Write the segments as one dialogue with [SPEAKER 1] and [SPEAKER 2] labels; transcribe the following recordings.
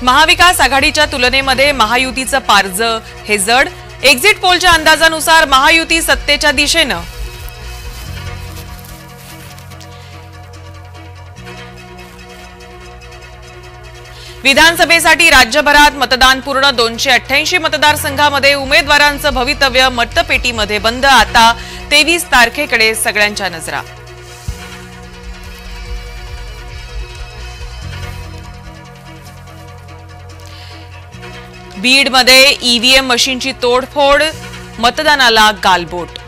[SPEAKER 1] महाविकास आघाडीच्या तुलनेमध्ये महायुतीचं पारजं हे जड। एक्झिट पोलच्या अंदाजानुसार महायुती सत्तेच्या दिशेनं। विधानसभेसाठी राज्यभरात मतदान पूर्ण। 288 मतदारसंघामध्ये उमेदवारांचं भवितव्य मतपेटीमध्ये बंद। आता 23 तारखेकडे सगळ्यांच्या नजरा। बीडमध्ये ईव्हीएम मशीनची तोडफोड, मतदानाला गालबोट।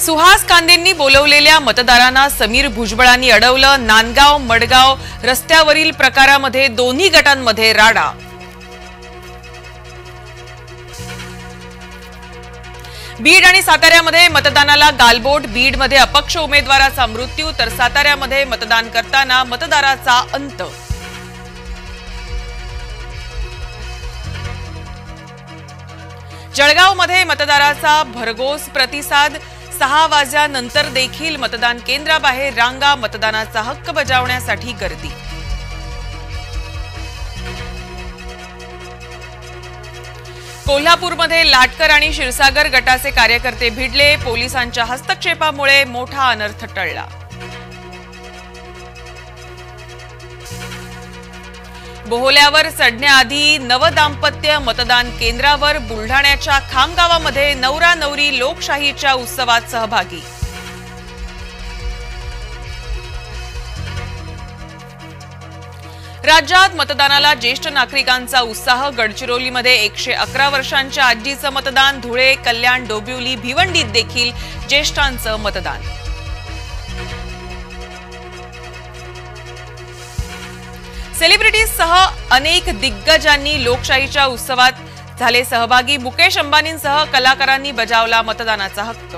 [SPEAKER 1] सुहास कांदेंनी बोलवलेल्या मतदारांना समीर भुजबळांनी अडवलं। नांदगाव मडगाव रस्त्यावरील प्रकारामध्ये दोन्ही गटांमध्ये राडा। बीड आणि साताऱ्यामध्ये मतदानाला गालबोट। बीडमध्ये अपक्ष उमेदवाराचा मृत्यू तर साताऱ्यामध्ये मतदान करताना मतदाराचा अंत। जळगावमध्ये मतदाराचा भरघोस प्रतिसाद। 6 वाजल्यानंतर देखील मतदान केंद्राबाहेर रांगा। मतदानाचा हक्क बजावण्यासाठी गर्दी। कोल्हापूरमध्ये लाटकर आणि क्षीरसागर गटाचे कार्यकर्ते भिडले। पोलिसांच्या हस्तक्षेपामुळे मोठा अनर्थ टळला। बोहल्यावर चढण्याआधी नवदाम्पत्य मतदान केंद्रावर। बुलढाण्याच्या खामगावामध्ये नवरा नवरी लोकशाहीच्या उत्सवात सहभागी। राज्यात मतदानाला ज्येष्ठ नागरिकांचा उत्साह। गडचिरोलीमध्ये 111 वर्षांच्या आजीचं मतदान। धुळे कल्याण डोंबिवली भिवंडीत देखील ज्येष्ठांचं मतदान। सेलिब्रिटीजसह अनेक दिग्गजांनी लोकशाहीच्या उत्सवात झाले सहभागी। मुकेश अंबानींसह कलाकारांनी बजावला मतदानाचा हक्क।